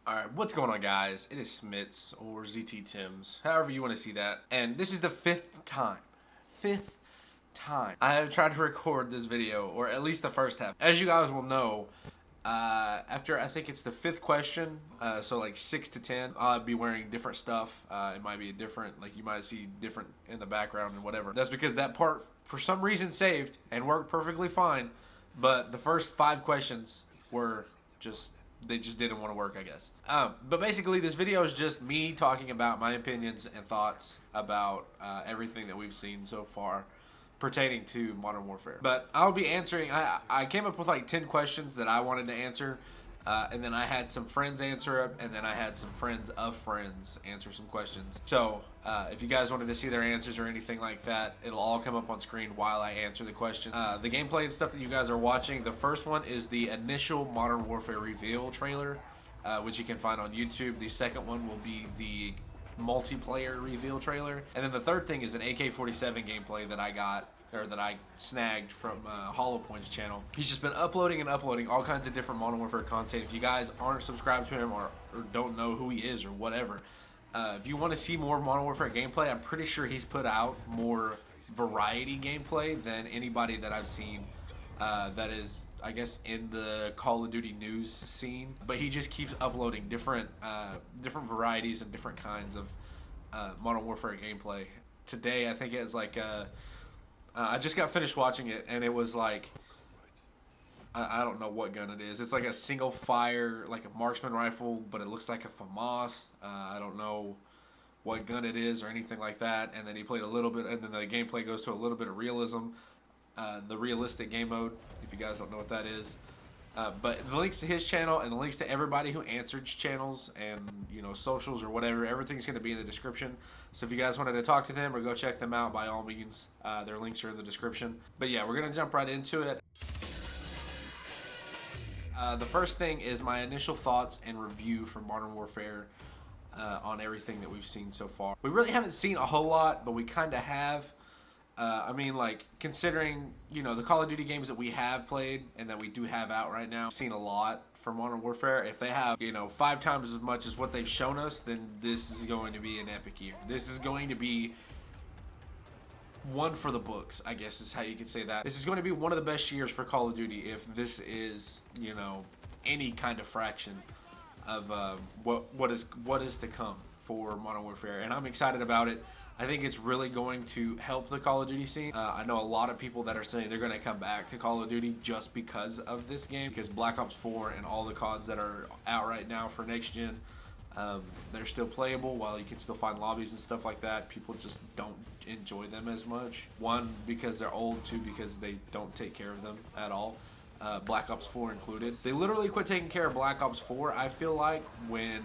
Alright, what's going on, guys? It is Smittz, or ZT Tims, however you want to see that. And this is the fifth time I have tried to record this video, or at least the first half. As you guys will know, after I think it's the fifth question, so like 6 to 10, I'll be wearing different stuff. It might be a different, like you might see different in the background and whatever. That's because that part, for some reason, saved and worked perfectly fine. But the first 5 questions were just... they just didn't want to work, I guess. But basically, this video is just me talking about my opinions and thoughts about everything that we've seen so far pertaining to Modern Warfare. But I'll be answering, I came up with like 10 questions that I wanted to answer. And then I had some friends answer it, and then I had some friends of friends answer some questions. So if you guys wanted to see their answers or anything like that, it'll all come up on screen while I answer the question. The gameplay and stuff that you guys are watching, the first one is the initial Modern Warfare reveal trailer, which you can find on YouTube. The second one will be the multiplayer reveal trailer. And then the third thing is an AK-47 gameplay that I got, or that I snagged from HolloPoint's channel. He's just been uploading and uploading all kinds of different Modern Warfare content. If you guys aren't subscribed to him or don't know who he is or whatever, if you want to see more Modern Warfare gameplay, I'm pretty sure he's put out more variety gameplay than anybody that I've seen that is, I guess, in the Call of Duty news scene. But he just keeps uploading different varieties and different kinds of Modern Warfare gameplay. Today, I think it was like... I just got finished watching it, and it was like, I don't know what gun it is. It's like a single fire, like a marksman rifle, but it looks like a FAMAS. I don't know what gun it is or anything like that. And then he played a little bit, and then the gameplay goes to a little bit of realism, the realistic game mode, if you guys don't know what that is. But the links to his channel and the links to everybody who answered channels and, you know, socials or whatever, everything's going to be in the description. So if you guys wanted to talk to them or go check them out, by all means, their links are in the description. But yeah, we're going to jump right into it. The first thing is my initial thoughts and review for Modern Warfare on everything that we've seen so far. We really haven't seen a whole lot, but we kind of have. I mean, like, considering, you know, the Call of Duty games that we have played and that we do have out right now, we've seen a lot for Modern Warfare. If they have, you know, 5 times as much as what they've shown us, then this is going to be an epic year. This is going to be one for the books, I guess is how you could say that. This is going to be one of the best years for Call of Duty if this is, you know, any kind of fraction of what is to come for Modern Warfare. And I'm excited about it. I think it's really going to help the Call of Duty scene. I know a lot of people that are saying they're going to come back to Call of Duty just because of this game, because Black Ops 4 and all the CODs that are out right now for next gen, they're still playable. While you can still find lobbies and stuff like that, people just don't enjoy them as much. 1, because they're old. 2, because they don't take care of them at all. Black Ops 4 included. They literally quit taking care of Black Ops 4, I feel like, when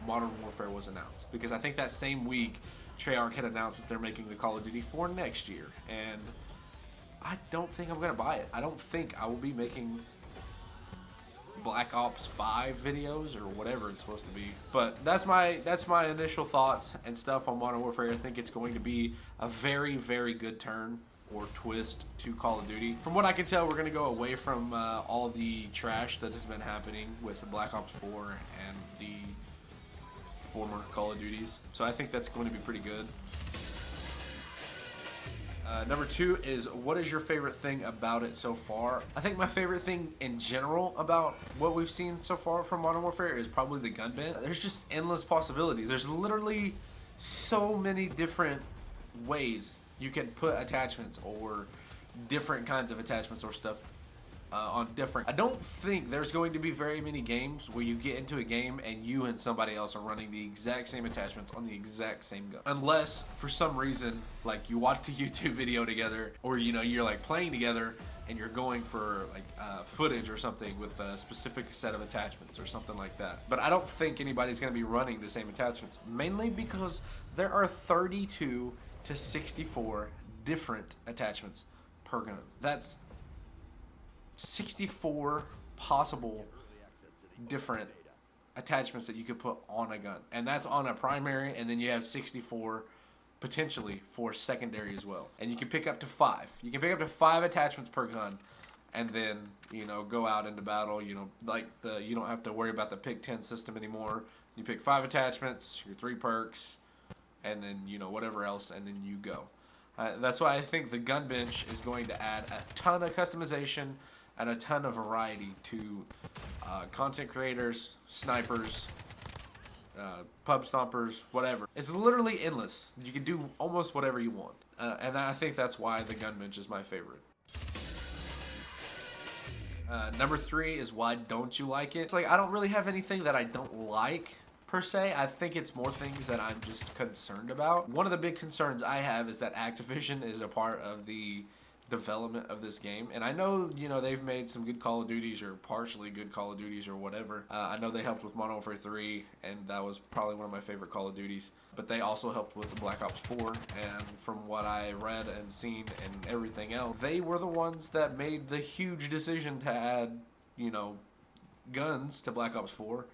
Modern Warfare was announced, because I think that same week Treyarch had announced that they're making the Call of Duty for next year, and I don't think I'm gonna buy it. I don't think I will be making Black Ops 5 videos or whatever it's supposed to be. But that's my initial thoughts and stuff on Modern Warfare. I think it's going to be a very, very good turn or twist to Call of Duty. From what I can tell, we're gonna go away from all the trash that has been happening with the Black Ops 4 and the former Call of Duties. So I think that's going to be pretty good. Number 2 is, what is your favorite thing about it so far? I think my favorite thing in general about what we've seen so far from Modern Warfare is probably the gun bin. There's just endless possibilities. There's literally so many different ways you can put attachments or different kinds of attachments or stuff on different. I don't think there's going to be very many games where you get into a game and you and somebody else are running the exact same attachments on the exact same gun, unless for some reason, like, you watch a YouTube video together, or, you know, you're like playing together and you're going for like footage or something with a specific set of attachments or something like that. But I don't think anybody's going to be running the same attachments, mainly because there are 32 to 64 different attachments per gun. That's 64 possible different attachments that you could put on a gun, and that's on a primary, and then you have 64 potentially for secondary as well, and you can pick up to 5. You can pick up to 5 attachments per gun, and then, you know, go out into battle. You know, like you don't have to worry about the pick 10 system anymore. You pick 5 attachments, your 3 perks, and then, you know, whatever else, and then you go. That's why I think the gun bench is going to add a ton of customization and a ton of variety to content creators, snipers, pub stompers, whatever. It's literally endless. You can do almost whatever you want. And I think that's why the gun bench is my favorite. Number 3 is why don't you like it? It's like I don't really have anything that I don't like per se. I think it's more things that I'm just concerned about. One of the big concerns I have is that Activision is a part of the development of this game, and I know, you know, they've made some good Call of Duties or partially good Call of Duties or whatever. I know they helped with Modern Warfare 3, and that was probably one of my favorite Call of Duties, but they also helped with the Black Ops 4, and from what I read and seen and everything else, they were the ones that made the huge decision to add, you know, guns to Black Ops 4,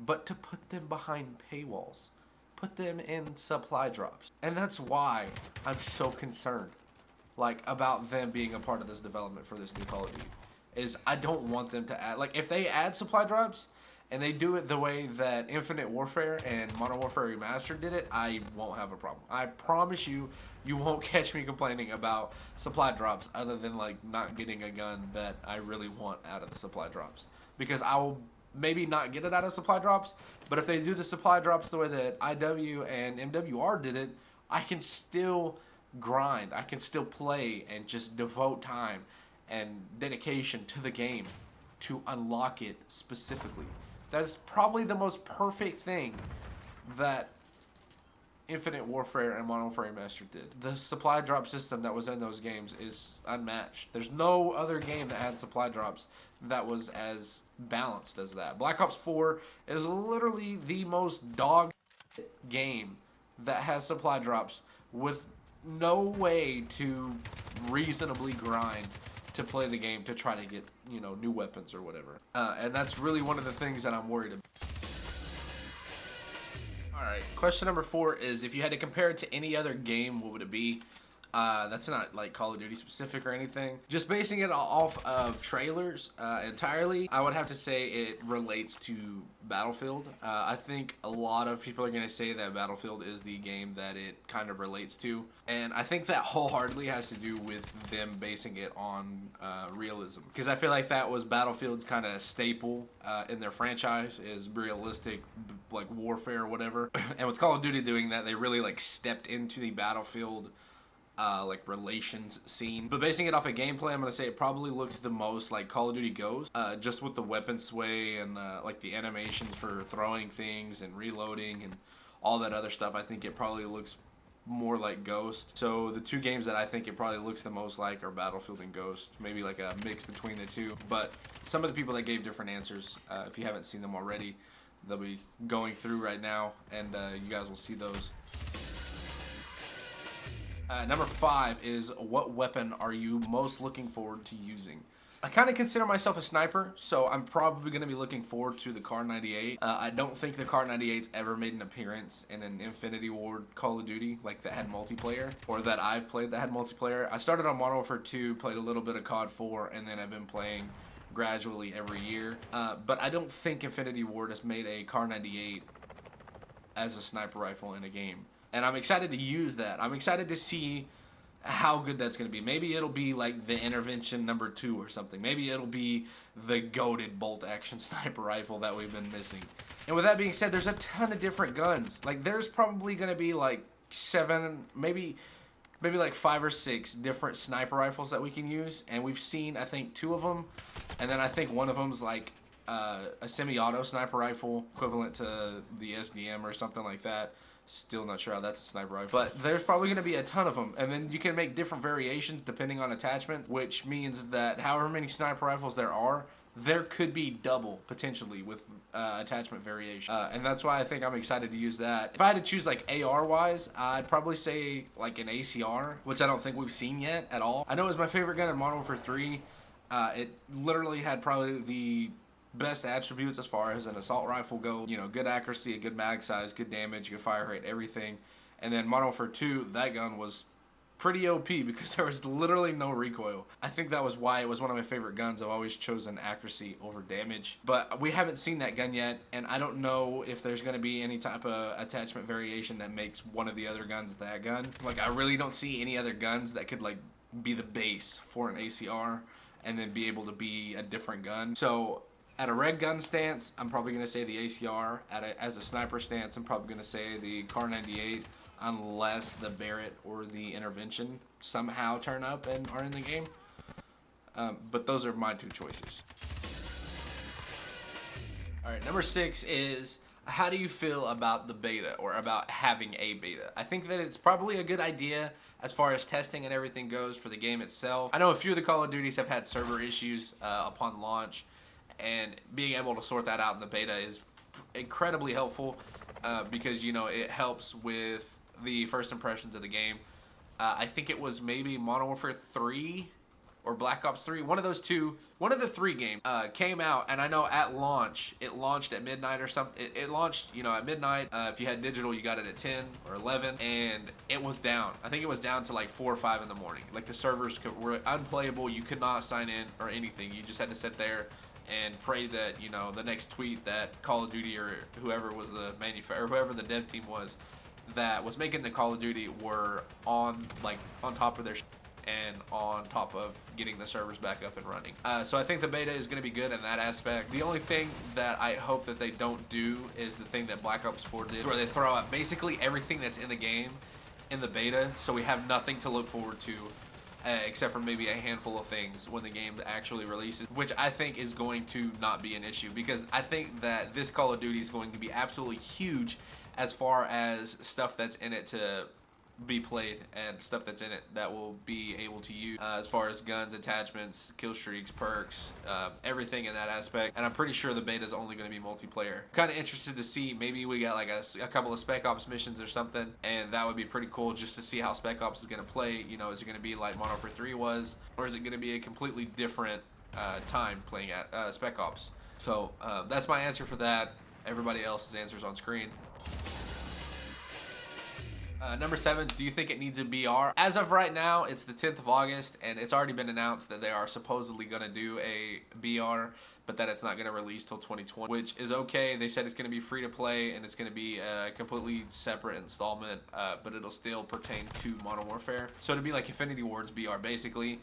but to put them behind paywalls, put them in supply drops. And that's why I'm so concerned, like, about them being a part of this development for this new Call of Duty. Is I don't want them to add, like, if they add supply drops and they do it the way that Infinite Warfare and Modern Warfare Remastered did it, I won't have a problem. I promise you, you won't catch me complaining about supply drops other than, like, not getting a gun that I really want out of the supply drops. Because I will maybe not get it out of supply drops, but if they do the supply drops the way that IW and MWR did it, I can still grind. I can still play and just devote time and dedication to the game to unlock it specifically. That is probably the most perfect thing that Infinite Warfare and Modern Warfare Remastered did. The supply drop system that was in those games is unmatched. There's no other game that had supply drops that was as balanced as that. Black Ops 4 is literally the most dog game that has supply drops with no way to reasonably grind to play the game to try to get, you know, new weapons or whatever. And that's really one of the things that I'm worried about. Alright, question number 4 is, if you had to compare it to any other game, what would it be? That's not like Call of Duty specific or anything. Just basing it off of trailers entirely, I would have to say it relates to Battlefield. I think a lot of people are going to say that Battlefield is the game that it kind of relates to. And I think that wholeheartedly has to do with them basing it on realism. Because I feel like that was Battlefield's kind of staple in their franchise, is realistic, like, warfare or whatever. And with Call of Duty doing that, they really, like, stepped into the Battlefield like relations scene. But basing it off of gameplay, I'm gonna say it probably looks the most like Call of Duty Ghost, just with the weapon sway and like the animations for throwing things and reloading and all that other stuff. I think it probably looks more like Ghost. So the two games that I think it probably looks the most like are Battlefield and Ghost, maybe like a mix between the two. But some of the people that gave different answers, if you haven't seen them already, they'll be going through right now, and you guys will see those. Number 5 is, what weapon are you most looking forward to using? I kind of consider myself a sniper, so I'm probably going to be looking forward to the Kar 98. I don't think the Kar 98's ever made an appearance in an Infinity Ward Call of Duty, like that had multiplayer, or that I've played that had multiplayer. I started on Modern Warfare 2, played a little bit of COD 4, and then I've been playing gradually every year. But I don't think Infinity Ward has made a Kar 98 as a sniper rifle in a game. And I'm excited to use that. I'm excited to see how good that's going to be. Maybe it'll be like the Intervention number 2 or something. Maybe it'll be the goated bolt action sniper rifle that we've been missing. And with that being said, there's a ton of different guns. Like, there's probably going to be like 7, maybe like 5 or 6 different sniper rifles that we can use. And we've seen, I think, 2 of them. And then I think one of them's like a semi-auto sniper rifle equivalent to the SDM or something like that. Still not sure how that's a sniper rifle. But there's probably going to be a ton of them. And then you can make different variations depending on attachments, which means that however many sniper rifles there are, there could be double, potentially, with attachment variation. And that's why I think I'm excited to use that. If I had to choose, like, AR-wise, I'd probably say, like, an ACR, which I don't think we've seen yet at all. I know it was my favorite gun in Modern Warfare 3. It literally had probably the best attributes as far as an assault rifle go. You know, good accuracy, a good mag size, good damage, good fire rate, everything. And then Modern Warfare 2, that gun was pretty OP because there was literally no recoil. I think that was why it was one of my favorite guns. I've always chosen accuracy over damage. But we haven't seen that gun yet, and I don't know if there's going to be any type of attachment variation that makes one of the other guns that gun. Like, I really don't see any other guns that could, like, be the base for an ACR and then be able to be a different gun. So at a red gun stance, I'm probably going to say the ACR. As a sniper stance, I'm probably going to say the Kar 98, unless the Barrett or the Intervention somehow turn up and are in the game. But those are my two choices. Alright, number 6 is, how do you feel about the beta, or about having a beta? I think that it's probably a good idea as far as testing and everything goes for the game itself. I know a few of the Call of Duties have had server issues upon launch, and being able to sort that out in the beta is incredibly helpful because, you know, it helps with the first impressions of the game. I think it was maybe Modern Warfare 3 or Black Ops 3, one of those two, one of the 3 games came out, and I know at launch, it launched at midnight or something. It launched, you know, at midnight. If you had digital, you got it at 10 or 11, and it was down. I think it was down to like 4 or 5 in the morning. Like, the servers were unplayable. You could not sign in or anything. You just had to sit there and pray that, you know, the next tweet that Call of Duty or whoever was the manufacturer, or whoever the dev team was that was making the Call of Duty were on top of their and on top of getting the servers back up and running. So I think the beta is going to be good in that aspect. The only thing that I hope that they don't do is the thing that Black Ops 4 did, where they throw out basically everything that's in the game in the beta, so we have nothing to look forward to except for maybe a handful of things when the game actually releases, which I think is going to not be an issue, because I think that this Call of Duty is going to be absolutely huge as far as stuff that's in it to be played and stuff that's in it that will be able to use as far as guns, attachments, kill streaks, perks, everything in that aspect. And I'm pretty sure the beta is only going to be multiplayer. Kind of interested to see, maybe we got like a couple of Spec Ops missions or something, and that would be pretty cool just to see how Spec Ops is going to play. You know, is it going to be like Modern Warfare 3 was, or is it going to be a completely different time playing at Spec Ops? So that's my answer for that. Everybody else's answers on screen. Number 7, do you think it needs a BR? As of right now, it's the 10th of August, and it's already been announced that they are supposedly going to do a BR, but that it's not going to release till 2020, which is okay. They said it's going to be free to play, and it's going to be a completely separate installment, but it'll still pertain to Modern Warfare. So to be like Infinity Ward's BR, basically.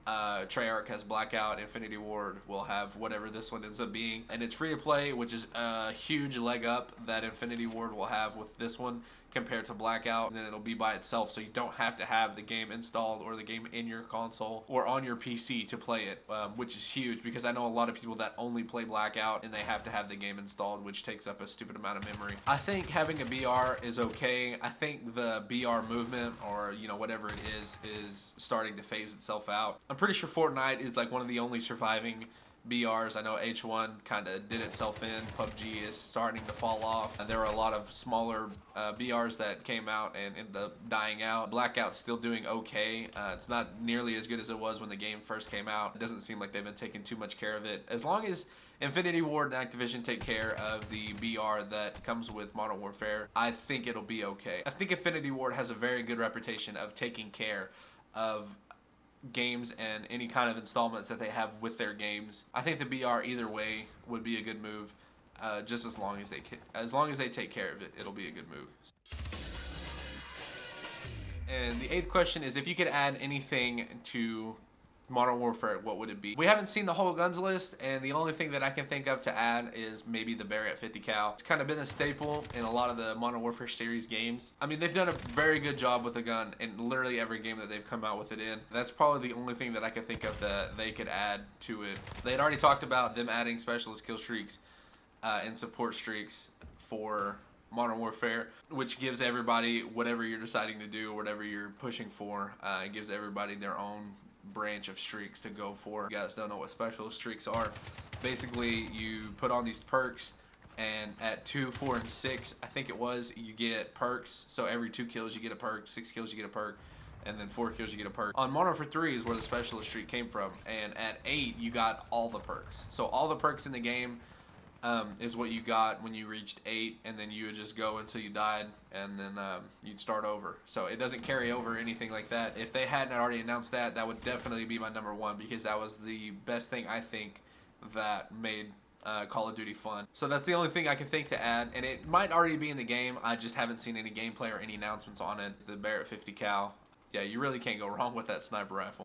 Treyarch has Blackout, Infinity Ward will have whatever this one ends up being, and it's free to play, which is a huge leg up that Infinity Ward will have with this one compared to Blackout. And then it'll be by itself, so you don't have to have the game installed or the game in your console or on your PC to play it, which is huge, because I know a lot of people that only play Blackout and they have to have the game installed, which takes up a stupid amount of memory. I think having a BR is okay. I think the BR movement, or you know, whatever it is starting to phase itself out. I'm pretty sure Fortnite is like one of the only surviving BRs. I know H1 kind of did itself in. PUBG is starting to fall off, and there were a lot of smaller BRs that came out and ended up dying out. Blackout's still doing okay. It's not nearly as good as it was when the game first came out. It doesn't seem like they've been taking too much care of it. As long as Infinity Ward and Activision take care of the BR that comes with Modern Warfare, I think it'll be okay. I think Infinity Ward has a very good reputation of taking care of games and any kind of installments that they have with their games. I think the BR either way would be a good move. Just as long as they take care of it, it'll be a good move. And the 8th question is, if you could add anything to Modern Warfare, what would it be? We haven't seen the whole guns list, and the only thing that I can think of to add is maybe the Barrett 50 cal. It's kind of been a staple in a lot of the Modern Warfare series games. I mean, they've done a very good job with the gun in literally every game that they've come out with it in. That's probably the only thing that I can think of that they could add to it. They had already talked about them adding specialist kill streaks and support streaks for Modern Warfare, which gives everybody whatever you're deciding to do, whatever you're pushing for. It gives everybody their own branch of streaks to go for. If you guys don't know what specialist streaks are, basically you put on these perks, and at 2, 4, and 6, I think it was, you get perks. So every 2 kills you get a perk, 6 kills you get a perk, and then 4 kills you get a perk. On Modern Warfare 3 is where the specialist streak came from, and at 8 you got all the perks. So all the perks in the game is what you got when you reached 8, and then you would just go until you died, and then you'd start over. So it doesn't carry over or anything like that. If they hadn't already announced that, that would definitely be my number 1, because that was the best thing I think that made Call of Duty fun. So that's the only thing I can think to add, and it might already be in the game. I just haven't seen any gameplay or any announcements on it. The Barrett 50 cal. Yeah, you really can't go wrong with that sniper rifle.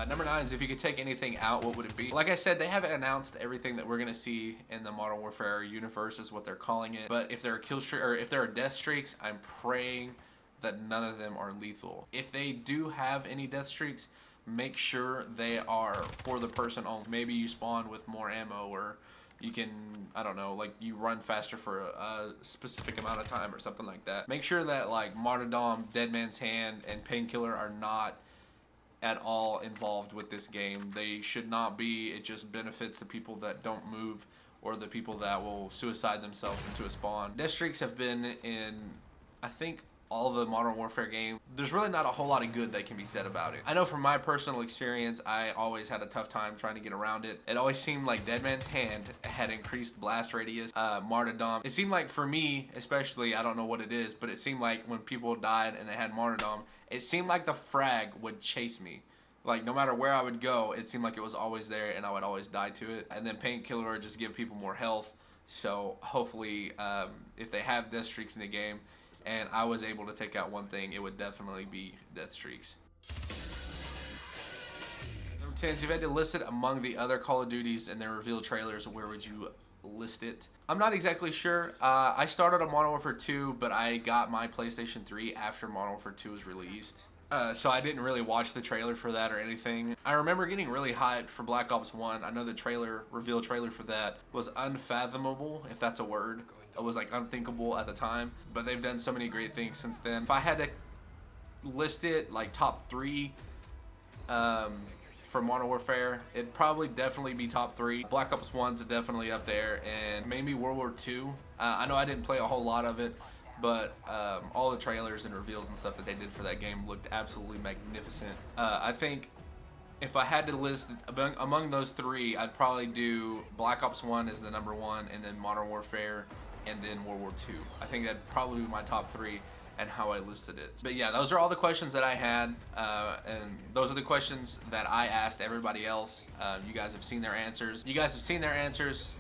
Number 9 is, if you could take anything out, what would it be? Like I said, they haven't announced everything that we're gonna see in the Modern Warfare universe, is what they're calling it. But if there are kill streak, or if there are death streaks, I'm praying that none of them are lethal. If they do have any death streaks, make sure they are for the person only. Maybe you spawn with more ammo, or you can, I don't know, like you run faster for a specific amount of time or something like that. Make sure that like Martyrdom, Dead Man's Hand, and Painkiller are not at all involved with this game. They should not be. It just benefits the people that don't move, or the people that will suicide themselves into a spawn. Death streaks have been in, I think, all the Modern Warfare game. There's really not a whole lot of good that can be said about it. I know from my personal experience, I always had a tough time trying to get around it. It always seemed like Dead Man's Hand had increased blast radius. Martyrdom, it seemed like for me, especially, I don't know what it is, but it seemed like when people died and they had Martyrdom, it seemed like the frag would chase me. Like, no matter where I would go, it seemed like it was always there, and I would always die to it. And then Painkiller would just give people more health. So hopefully, if they have death streaks in the game, and I was able to take out one thing, it would definitely be death streaks. Number 10, if you had to list it among the other Call of Duties and their reveal trailers, where would you list it? I'm not exactly sure. I started on Modern Warfare 2, but I got my PlayStation 3 after Modern Warfare 2 was released. So I didn't really watch the trailer for that or anything. I remember getting really hyped for Black Ops 1. I know the reveal trailer for that was unfathomable, if that's a word. It was like unthinkable at the time, but they've done so many great things since then. If I had to list it like top 3 for Modern Warfare, it'd probably definitely be top 3. Black Ops 1's definitely up there, and maybe World War II. I know I didn't play a whole lot of it, but all the trailers and reveals and stuff that they did for that game looked absolutely magnificent. I think if I had to list among those 3, I'd probably do Black Ops 1 as the number 1, and then Modern Warfare, and then World War II. I think that'd probably be my top 3 and how I listed it. But yeah, those are all the questions that I had, and those are the questions that I asked everybody else. You guys have seen their answers.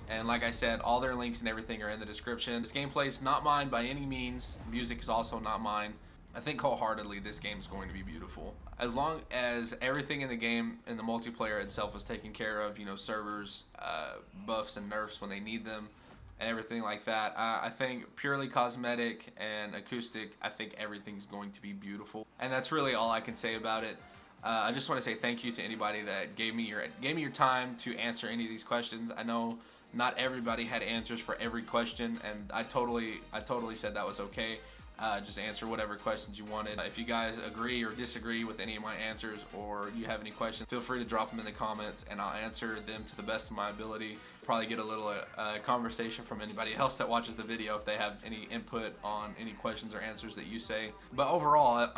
And like I said, all their links and everything are in the description. This gameplay is not mine by any means. Music is also not mine. I think wholeheartedly this game is going to be beautiful. As long as everything in the game and the multiplayer itself is taken care of, you know, servers, buffs and nerfs when they need them, and everything like that. I think purely cosmetic and acoustic, I think everything's going to be beautiful. And that's really all I can say about it. I just want to say thank you to anybody that gave me your time to answer any of these questions. I know not everybody had answers for every question, and I totally said that was okay. Just answer whatever questions you wanted. If you guys agree or disagree with any of my answers, or you have any questions, feel free to drop them in the comments, and I'll answer them to the best of my ability. Probably get a little conversation from anybody else that watches the video if they have any input on any questions or answers that you say. But overall,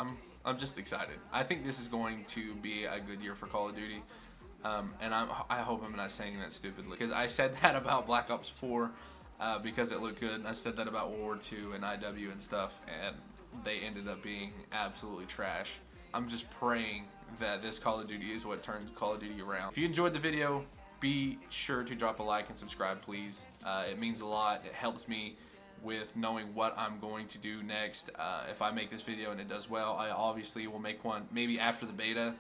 I'm just excited. I think this is going to be a good year for Call of Duty. And I hope I'm not saying that stupidly, because I said that about Black Ops 4 because it looked good. I said that about World War II and IW and stuff, and they ended up being absolutely trash. I'm just praying that this Call of Duty is what turns Call of Duty around. If you enjoyed the video, be sure to drop a like and subscribe, please. It means a lot. It helps me with knowing what I'm going to do next. If I make this video and it does well, I obviously will make one maybe after the beta,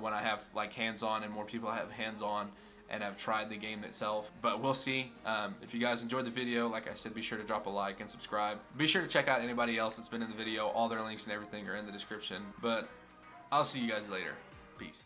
when I have like hands-on and more people have hands-on and have tried the game itself. But we'll see. If you guys enjoyed the video, like I said, be sure to drop a like and subscribe. Be sure to check out anybody else that's been in the video. All their links and everything are in the description. But I'll see you guys later. Peace.